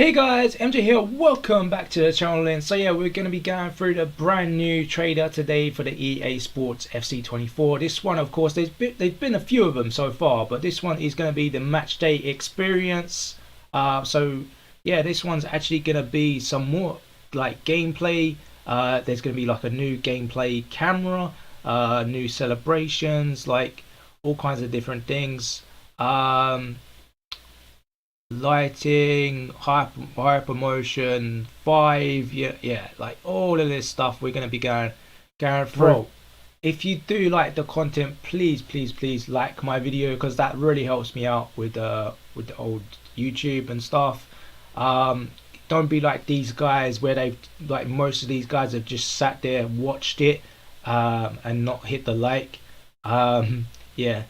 Hey guys, MJ here, welcome back to the channel. And so yeah, we're going to be going through the brand new trailer today for the EA Sports FC 24. This one, of course, there's been a few of them so far, but this one is going to be the Matchday experience. So yeah, this one's actually going to be some more like gameplay. There's going to be like a new gameplay camera, new celebrations, like all kinds of different things. Lighting, HyperMotionV, yeah, like all of this stuff we're gonna be going through. If you do like the content, please like my video, because that really helps me out with the old YouTube and stuff. Don't be like these guys where they've like most of these guys have just sat there, watched it, and not hit the like. Yeah.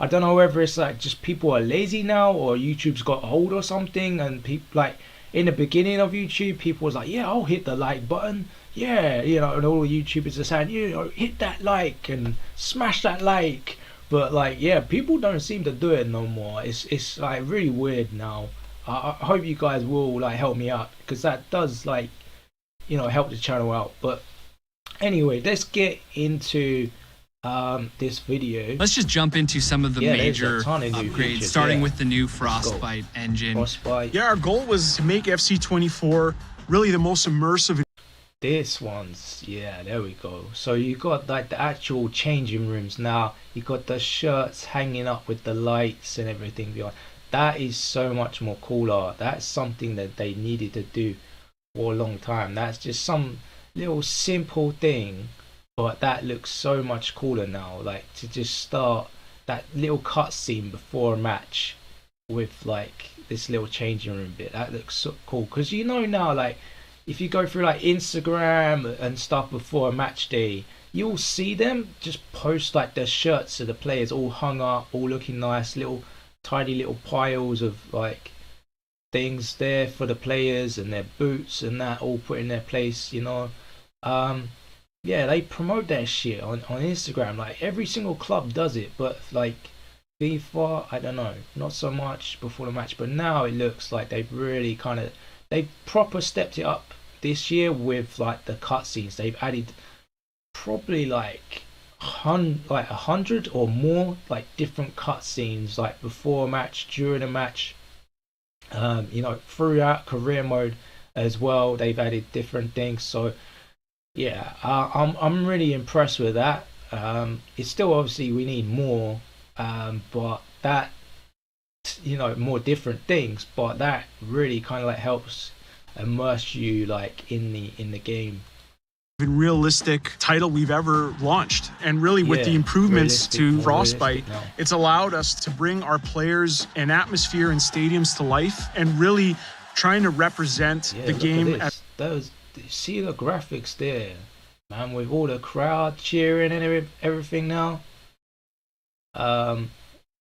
I don't know whether it's like just people are lazy now or YouTube's got hold or something, and people like in the beginning of YouTube people was like, yeah, I'll hit the like button, yeah, you know, and all the YouTubers are saying, you know, hit that like and smash that like, but like, yeah, people don't seem to do it no more. It's like really weird now. I hope you guys will like help me out, because that does like, you know, help the channel out. But anyway, let's get into this video. Let's just jump into some of the major upgrades, features, starting with the new Frostbite engine. Frostbite. Yeah, our goal was to make FC 24 really the most immersive. This one's, yeah, there we go. So you got like the actual changing rooms now. You got the shirts hanging up with the lights and everything behind. That is so much more cooler. That's something that they needed to do for a long time. That's just some little simple thing, but that looks so much cooler now. Like to just start that little cutscene before a match with like this little changing room bit, that looks so cool. Because you know now, like if you go through like Instagram and stuff before a match day, you'll see them just post like their shirts of the players all hung up, all looking nice, little tiny little piles of like things there for the players and their boots and that all put in their place, you know. Yeah, they promote that shit on Instagram. Like every single club does it, but like FIFA, I don't know, not so much before the match. But now it looks like they've really they've proper stepped it up this year with like the cutscenes. They've added probably like 100 or more like different cutscenes, like before a match, during a match, you know, throughout career mode as well. They've added different things. So yeah, I'm really impressed with that. It's still obviously we need more, but that, you know, more different things, but that really kind of like helps immerse you like in the game. Realistic title we've ever launched, and really with the improvements to Frostbite, it's allowed us to bring our players and atmosphere in stadiums to life, and really trying to represent the game. See the graphics there, man, with all the crowd cheering and everything now.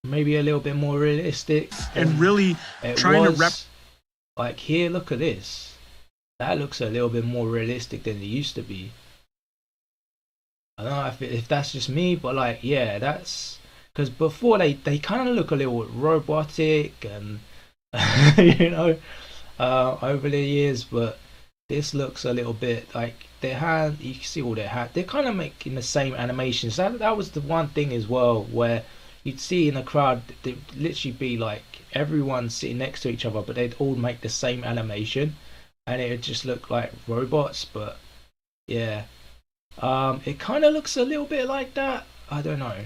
Maybe a little bit more realistic, and really trying to like here, look at this. That looks a little bit more realistic than it used to be. I don't know if that's just me, but like, yeah, that's because before they kind of look a little robotic and you know, over the years, but this looks a little bit like their hand. You can see all their hand. They're kind of making the same animations. That was the one thing as well, where you'd see in the crowd, they'd literally be like everyone sitting next to each other, but they'd all make the same animation, and it would just look like robots. But yeah, it kind of looks a little bit like that. I don't know.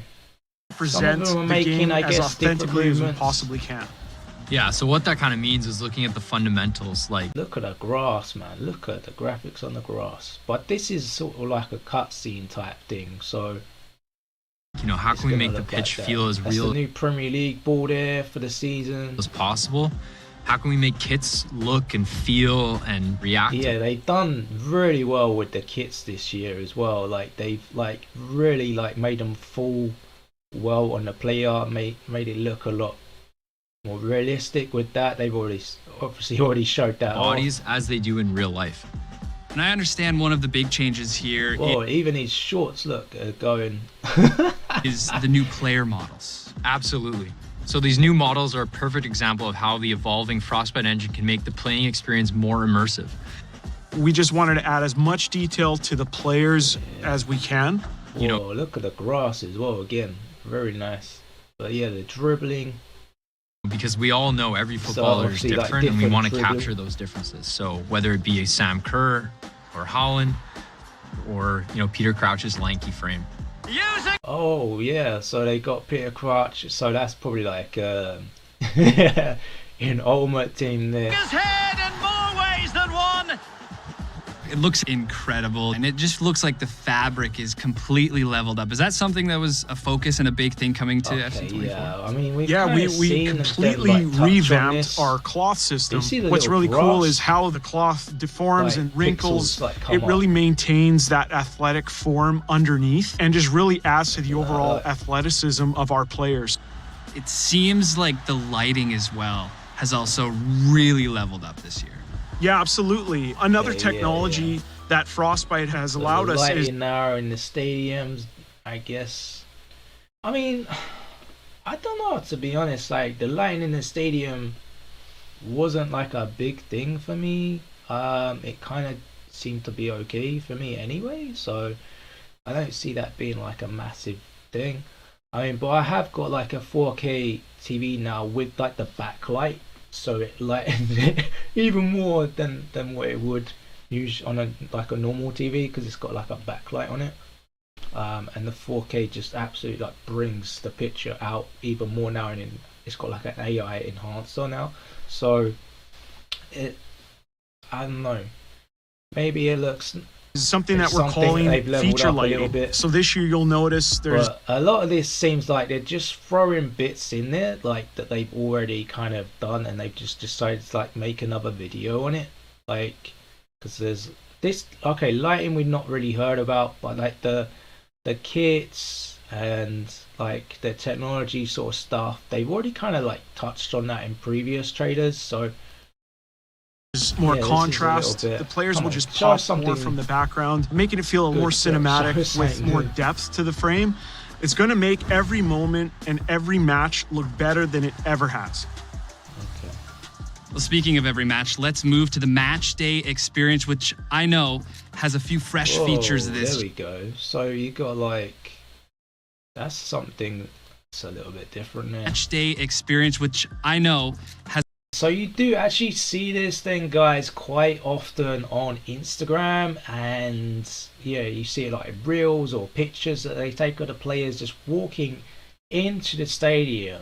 Present the game as authentically as we possibly can. Yeah, so what that kind of means is looking at the fundamentals, like look at the grass, man. Look at the graphics on the grass. But this is sort of like a cutscene type thing, so you know, how can we make the pitch feel as real? The new Premier League ball there for the season as possible. How can we make kits look and feel and react? Yeah, they've done really well with the kits this year as well. Like they've like really like made them fall well on the player, made it look a lot more realistic with that. They've obviously already showed that bodies as they do in real life. And I understand one of the big changes here. Well, even his shorts look going is the new player models. Absolutely. So these new models are a perfect example of how the evolving Frostbite engine can make the playing experience more immersive. We just wanted to add as much detail to the players as we can. Whoa, look at the grass as well again. Very nice. But yeah, the dribbling. Because we all know every footballer is different, like, and we want to dribbling. capture those differences. So whether it be a Sam Kerr or Holland or, Peter Crouch's lanky frame. Oh yeah, so they got Peter Crouch, so that's probably like an ultimate team there. His head in more ways than one. It looks incredible, and it just looks like the fabric is completely leveled up. Is that something that was a focus and a big thing coming to FC24? Yeah, I mean, we completely revamped our cloth system. What's really cool is how the cloth deforms and wrinkles. It really maintains that athletic form underneath and just really adds to the overall athleticism of our players. It seems like the lighting as well has also really leveled up this year. Yeah, absolutely. Another technology that Frostbite has allowed us is now in the stadiums, I guess. I mean, I don't know, to be honest. Like, the lighting in the stadium wasn't like a big thing for me. It kind of seemed to be okay for me anyway, so I don't see that being like a massive thing. I mean, but I have got like a 4K TV now with like the backlight, so it lightens it even more than what it would use on a normal TV, because it's got like a backlight on it. And the 4K just absolutely like brings the picture out even more now, and it's got like an AI enhancer now, so I don't know, maybe it looks something that we're calling feature lighting. So this year you'll notice there's a lot of this seems like they're just throwing bits in there like that they've already kind of done, and they've just decided to like make another video on it, like, because there's this lighting we've not really heard about, but like the kits and like the technology sort of stuff, they've already kind of like touched on that in previous trailers, so more contrast. The players will just pop more from the background, making it feel more cinematic with more depth to the frame. It's going to make every moment and every match look better than it ever has. Okay. Well, speaking of every match, let's move to the match day experience, which I know has a few fresh features of this. There we go. So you got like, that's something that's a little bit different there. Match day experience, which I know has. So you do actually see this thing, guys, quite often on Instagram, and yeah, you see it like reels or pictures that they take of the players just walking into the stadium,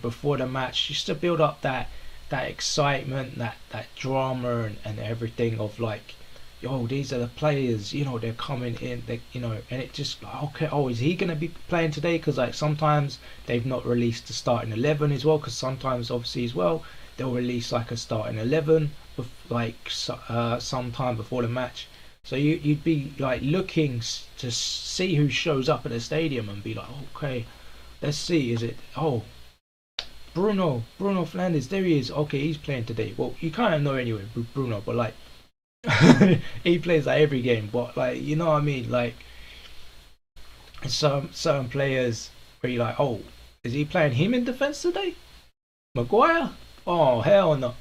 before the match, just to build up that excitement, that drama and everything of like, yo, these are the players, they're coming in, and it just like, okay, is he gonna be playing today? Because like sometimes they've not released the starting 11 as well, because sometimes obviously as well they'll release like a starting 11 sometime before the match, so you'd be like looking to see who shows up at the stadium and be like, okay, let's see, is it Bruno Fernandes, there he is, okay, he's playing today. Well, you kind of know anyway, Bruno, but like he plays like every game, but like, you know what I mean, like some certain players where you're like, is he playing him in defense today? Maguire? Oh hell no.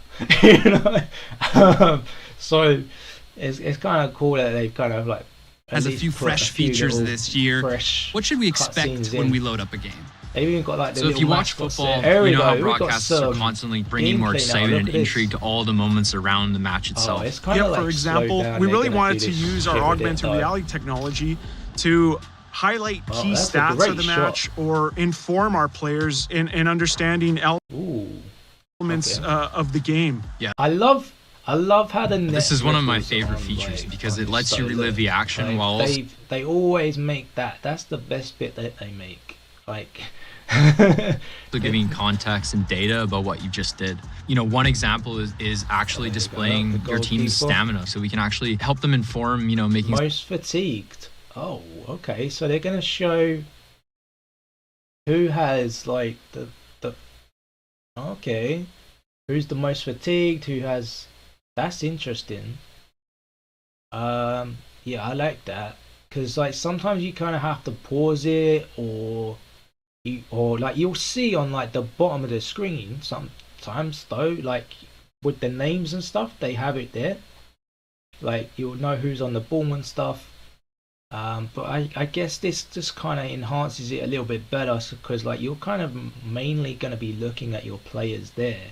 So it's kind of cool that they've kind of like has a few fresh features this year. What should we expect when we load up a game? They've even got like the so if you watch football, you know how broadcasters are constantly bringing more excitement and intrigue to all the moments around the match itself. For example, we really wanted to use our augmented reality technology to highlight key stats of the match or inform our players in understanding elements of the game. Yeah, I love how this is one of my favorite features because it lets you relive the action while they always make that's the best bit that they make, like so giving context and data about what you just did. One example is actually displaying your team's stamina, so we can actually help them inform, making most fatigued. Oh, okay, so they're gonna show who has like the okay, who's the most fatigued, who has. That's interesting. Yeah, I like that, because like sometimes you kind of have to pause it, or or like you'll see on like the bottom of the screen sometimes though, like with the names and stuff, they have it there. Like you'll know who's on the ball and stuff. But I guess this just kind of enhances it a little bit better because like you're kind of mainly going to be looking at your players there.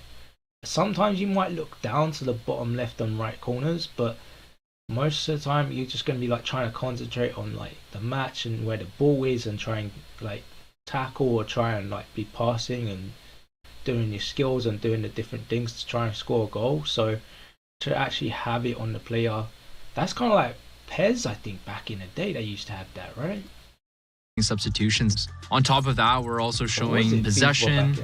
Sometimes you might look down to the bottom left and right corners, but most of the time you're just going to be like trying to concentrate on like the match and where the ball is and try and like tackle or try and like be passing and doing your skills and doing the different things to try and score a goal. So to actually have it on the player, that's kind of like PES. I think back in the day they used to have that, right? Substitutions. On top of that, we're also showing possession,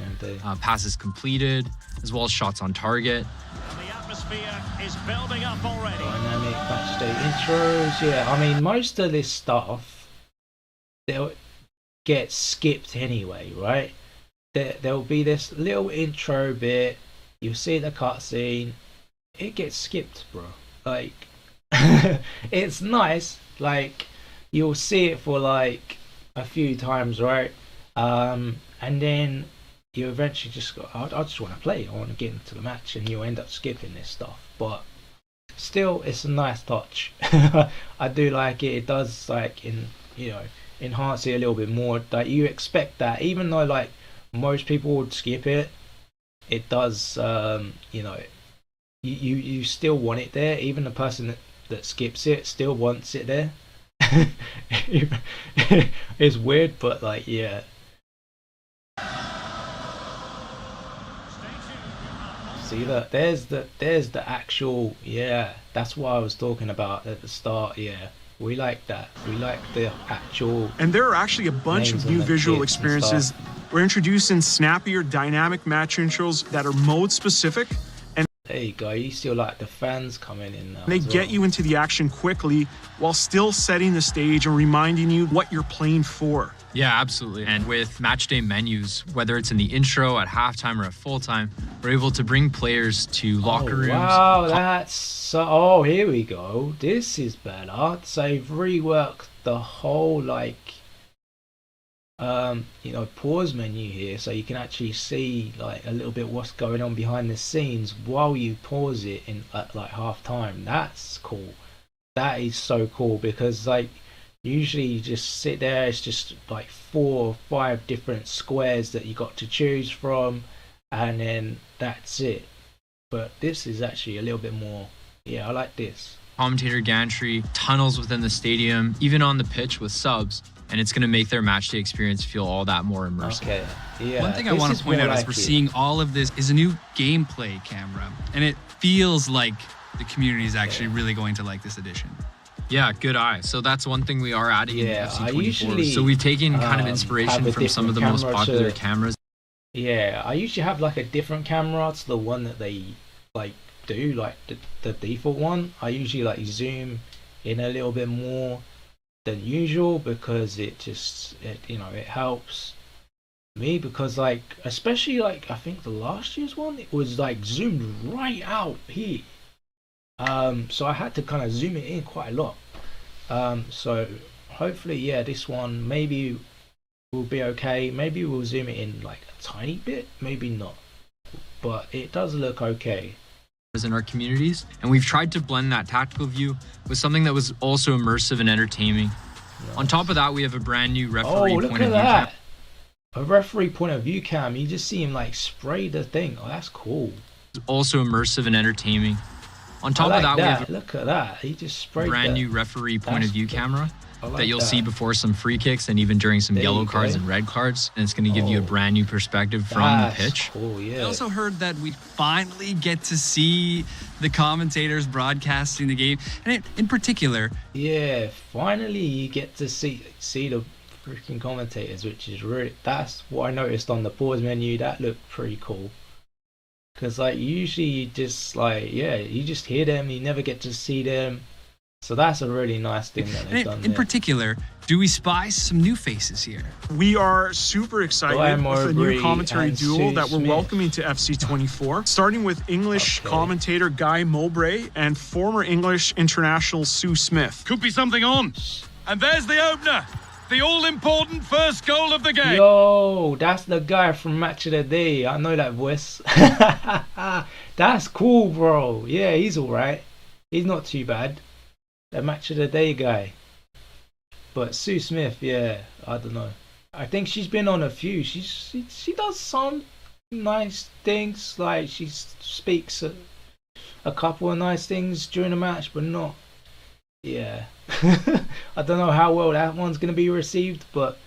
passes completed, as well as shots on target. And the atmosphere is building up already. Dynamic matchday intros. Yeah, I mean most of this stuff they'll get skipped anyway, right? There'll be this little intro bit. You'll see the cutscene. It gets skipped, bro. Like it's nice. Like you'll see it for like a few times, right? And then you eventually just go, I just want to play, I want to get into the match, and you'll end up skipping this stuff. But still, it's a nice touch. I do like it. It does like enhance it a little bit more. Like you expect that, even though like most people would skip it, it does. You still want it there. Even the person that skips it still wants it there. It's weird, but like yeah. See that there's the actual, yeah, that's what I was talking about at the start. Yeah, we like that. We like the actual. And there are actually a bunch of new visual experiences. We're introducing snappier dynamic match intros that are mode specific. There you go. You still like the fans coming in now. They get you into the action quickly while still setting the stage and reminding you what you're playing for. Yeah, absolutely. And with Matchday Menus, whether it's in the intro, at halftime, or at full time, we're able to bring players to locker rooms. Wow, that's so. Oh, here we go. This is better. So they've reworked the whole like pause menu here, so you can actually see like a little bit what's going on behind the scenes while you pause it in at like half time. That's cool. That is so cool, because like usually you just sit there, it's just like 4 or 5 different squares that you got to choose from, and then that's it. But this is actually a little bit more, yeah, I like this. Commentator gantry, tunnels within the stadium, even on the pitch with subs, and it's going to make their matchday experience feel all that more immersive. Okay, yeah. One thing I want to point out as we're seeing all of this is a new gameplay camera, and it feels like the community is actually really going to like this edition. Yeah, good eye. So that's one thing we are adding in FC24. Usually, so we've taken kind of inspiration from some of the most popular cameras. Yeah, I usually have like a different camera to the one that they like do, like the default one. I usually like zoom in a little bit more than usual, because it helps me, because like especially like I think the last year's one, it was like zoomed right out here, so I had to kind of zoom it in quite a lot. So hopefully, yeah, this one maybe will be okay. Maybe we'll zoom it in like a tiny bit, maybe not, but it does look okay in our communities, and we've tried to blend that tactical view with something that was also immersive and entertaining. Nice. On top of that, we have a brand new referee look point at of view that. cam. A referee point of view cam. You just see him like spray the thing. Oh, that's cool. Also immersive and entertaining. On top of that, we have look at that. He just sprayed brand new referee point of view camera that you'll see before some free kicks and even during some yellow cards and red cards, and it's going to give you a brand new perspective from the pitch. Cool, yeah. I also heard that we finally get to see the commentators broadcasting the game, and in particular, yeah, finally you get to see the freaking commentators, which is really, that's what I noticed on the pause menu. That looked pretty cool, because like usually you just like, yeah, you just hear them, you never get to see them. So that's a really nice thing that they've done. In particular, do we spy some new faces here? We are super excited with the new commentary duo that we're welcoming to FC24, starting with English commentator Guy Mowbray and former English international Sue Smith. Could be something on. And there's the opener. The all-important first goal of the game. Yo, that's the guy from Match of the Day. I know that voice. That's cool, bro. Yeah, he's alright. He's not too bad. The Match of the Day guy. But Sue Smith, yeah, I don't know. I think she's been on a few. She does some nice things. Like she speaks a couple of nice things during the match, but not. Yeah. I don't know how well that one's gonna be received, but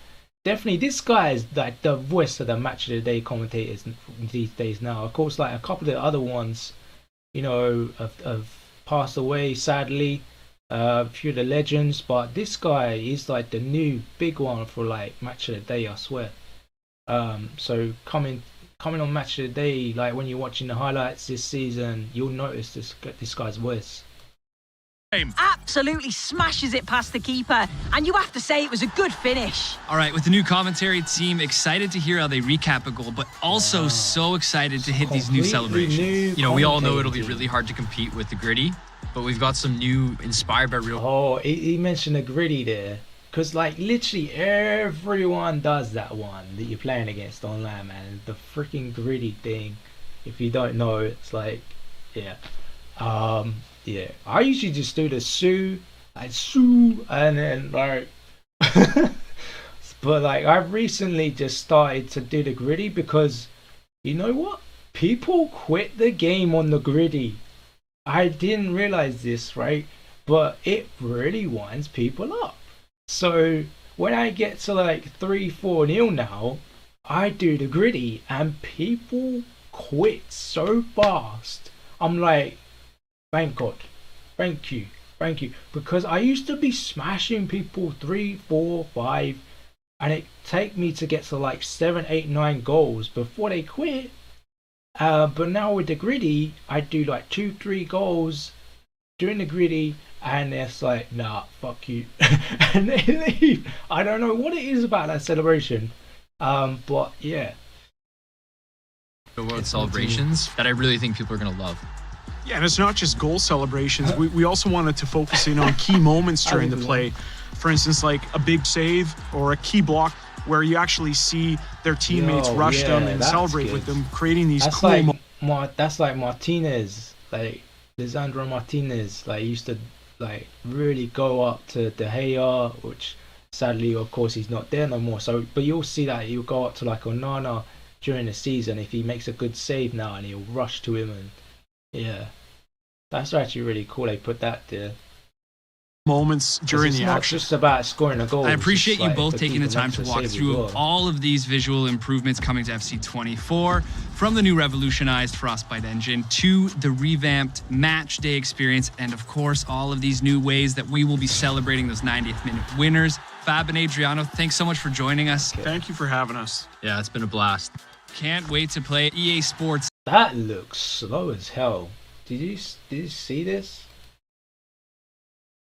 definitely this guy is like the voice of the Match of the Day commentators these days now. Of course, like a couple of the other ones, you know, have passed away sadly. A few of the legends, but this guy is like the new big one for like Match of the Day, I swear. So coming on Match of the Day, like when you're watching the highlights this season, you'll notice this guy's voice. Absolutely smashes it past the keeper, and you have to say it was a good finish. All right, with the new commentary team, excited to hear how they recap a goal, but also so excited to hit these new celebrations. You know, we all know it'll be really hard to compete with the gritty, but we've got some new inspired by real. Oh, he mentioned the gritty there, because like literally everyone does that one that you're playing against online, man. The freaking gritty thing. If you don't know, it's like, yeah. Yeah, I usually just do the Sue, and then like, but like I've recently just started to do the gritty because, you know what? People quit the game on the gritty. I didn't realize this, right? But it really winds people up. So when I get to like 3-4-0 now, I do the gritty and people quit so fast. I'm like, thank God, thank you, because I used to be smashing people 3, 4, 5, and it take me to get to like 7, 8, 9 goals before they quit. But now with the gritty, I do like 2, 3 goals during the gritty, and it's like, nah, fuck you, and they leave. I don't know what it is about that celebration, but yeah. The world celebrations that I really think people are gonna love. Yeah, and it's not just goal celebrations. We also wanted to focus in on key moments during the play. For instance, like a big save or a key block where you actually see their teammates rush them and celebrate with them, creating these cool moments. That's like Martinez, like Lisandro Martinez, like used to like really go up to De Gea, which sadly, of course, he's not there no more. So, but you'll see that he'll go up to like Onana during the season if he makes a good save now, and he'll rush to him, and yeah, that's actually really cool. They put that there. Moments during the action. It's not just about scoring a goal. I appreciate you both taking the time to walk through all of these visual improvements coming to FC24, from the new revolutionized Frostbite engine to the revamped match day experience, and of course all of these new ways that we will be celebrating those 90th minute winners. Fab and Adriano, thanks so much for joining us. Thank you for having us. Yeah, it's been a blast. Can't wait to play EA Sports. That looks slow as hell. Did you see this?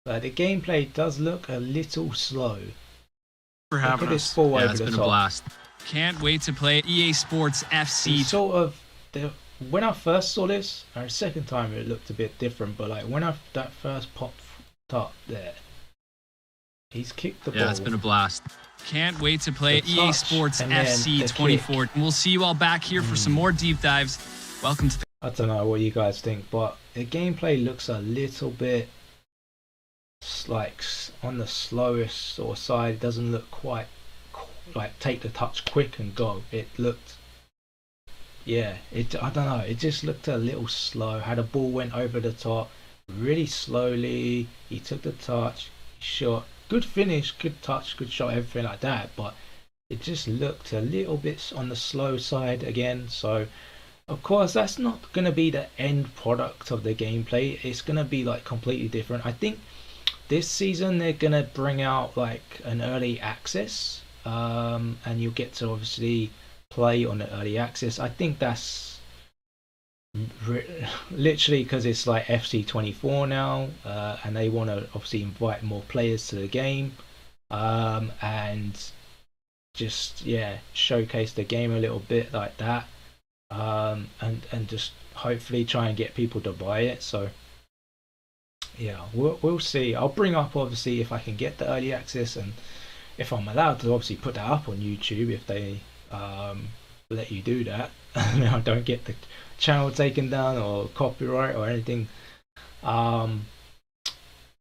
The gameplay does look a little slow. For having us. Yeah, it's been a blast. Can't wait to play EA Sports FC. Sort of, when I first saw this, and the second time it looked a bit different, but like when that first popped up there, he's kicked the ball. Yeah, it's been a blast. Can't wait to play EA Sports FC 24. And we'll see you all back here for some more deep dives. Welcome to the... I don't know what you guys think, but the gameplay looks a little bit like on the slowest sort of side. It doesn't look quite like take the touch quick and go. It looked, yeah, I don't know, it just looked a little slow. How the ball went over the top really slowly. He took the touch, he shot, good finish, good touch, good shot, everything like that, but it just looked a little bit on the slow side again. So of course that's not going to be the end product of the gameplay. It's going to be like completely different. I think this season they're going to bring out like an early access, and you'll get to obviously play on the early access. I think that's literally because it's like FC24 now, and they want to obviously invite more players to the game, and just showcase the game a little bit like that, and just hopefully try and get people to buy it. So yeah, we'll see. I'll bring up obviously if I can get the early access, and if I'm allowed to obviously put that up on YouTube, if they let you do that. I don't get the channel taken down or copyright or anything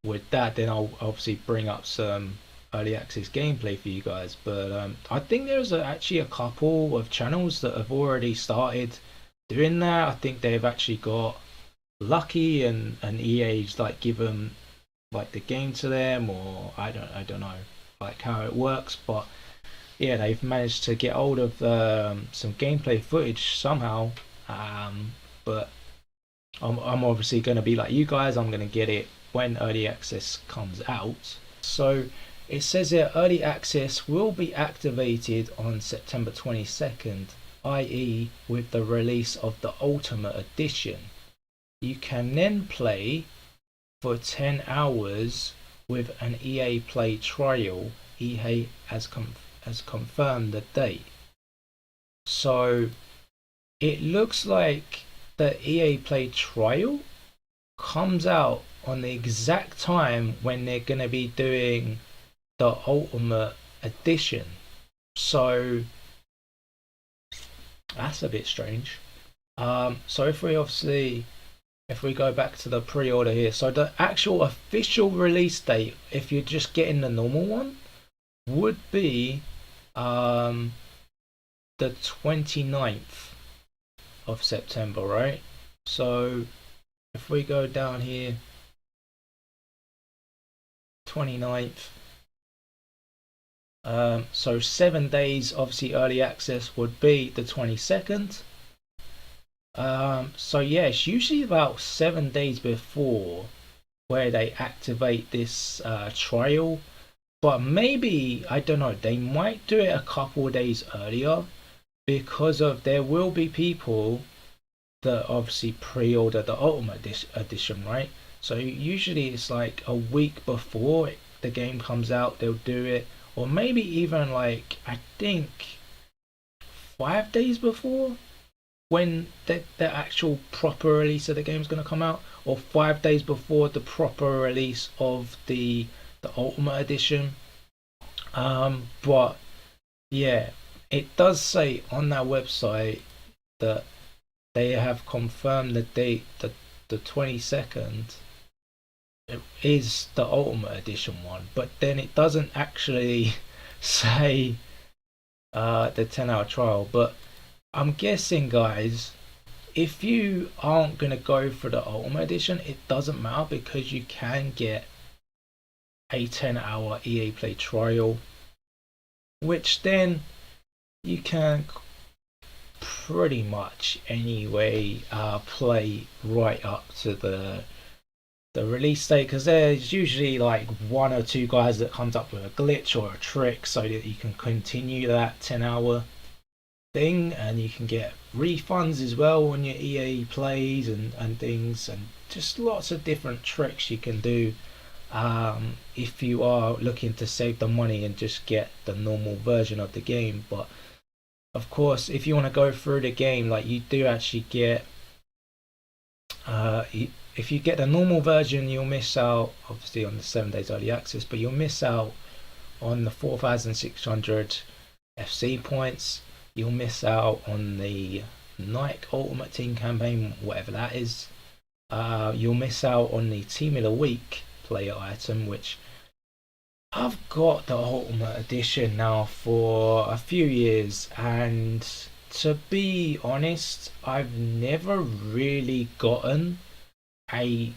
with that, then I'll obviously bring up some early access gameplay for you guys. But I think there's actually a couple of channels that have already started doing that. I think they've actually got lucky and EA's like give them like the game to them, or I don't know like how it works, but yeah, they've managed to get hold of some gameplay footage somehow. But I'm obviously going to be like you guys, I'm going to get it when early access comes out. So it says here early access will be activated on September 22nd, i.e. with the release of the Ultimate Edition. You can then play for 10 hours with an EA Play trial. EA has confirmed the date. So it looks like the EA Play trial comes out on the exact time when they're going to be doing the Ultimate Edition. So that's a bit strange. So if we go back to the pre-order here, so the actual official release date, if you're just getting the normal one, would be the 29th of September, right? So if we go down here, 29th, so 7 days obviously early access would be the 22nd. So yeah, it's usually about 7 days before where they activate this trial, but maybe, I don't know, they might do it a couple of days earlier, because of there will be people that obviously pre-order the Ultimate Edition, right? So usually it's like a week before the game comes out they'll do it, or maybe even like I think 5 days before, when the actual proper release of the game is going to come out, or 5 days before the proper release of the Ultimate Edition. But yeah, it does say on that website that they have confirmed the date, the 22nd is the Ultimate Edition one, but then it doesn't actually say the 10-hour trial. But I'm guessing, guys, if you aren't going to go for the Ultimate Edition, it doesn't matter, because you can get a 10-hour EA Play trial, which then you can pretty much anyway play right up to the release date, because there's usually like 1 or 2 guys that comes up with a glitch or a trick so that you can continue that 10-hour thing, and you can get refunds as well on your EA plays and things, and just lots of different tricks you can do if you are looking to save the money and just get the normal version of the game. But of course, if you want to go through the game, like you do actually get if you get the normal version, you'll miss out obviously on the 7 days early access, but you'll miss out on the 4,600 FC points. You'll miss out on the Nike Ultimate Team campaign, whatever that is. You'll miss out on the Team of the Week player item, which I've got the Ultimate Edition now for a few years, and to be honest, I've never really gotten a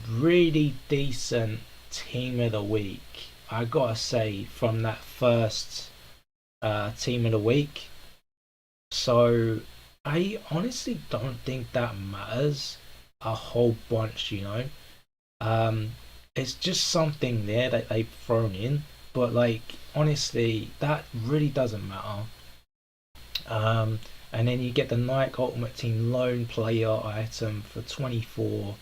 really decent Team of the Week, I gotta say, from that first Team of the Week. So I honestly don't think that matters a whole bunch, you know. It's just something there that they've thrown in, but like honestly that really doesn't matter. And then you get the Nike Ultimate Team Lone Player item for 24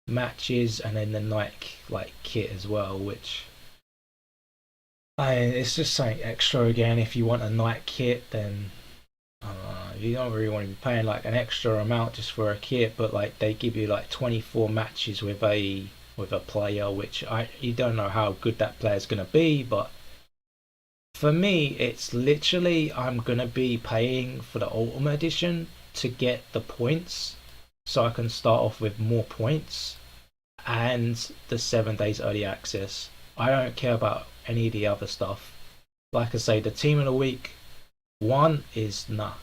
matches, and then the Nike like kit as well, which it's just something extra again. If you want a Nike kit, then you don't really want to be paying like an extra amount just for a kit, but like they give you like 24 matches with a player, which you don't know how good that player is going to be, but For me, it's literally I'm gonna be paying for the Ultimate Edition to get the points, so I can start off with more points, and the 7 days early access. I don't care about any of the other stuff. Like I say, the team of the week one is nah,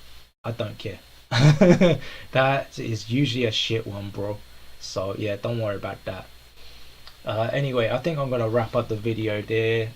I don't care. That is usually a shit one, bro. So yeah, don't worry about that. Anyway, I think I'm gonna wrap up the video there.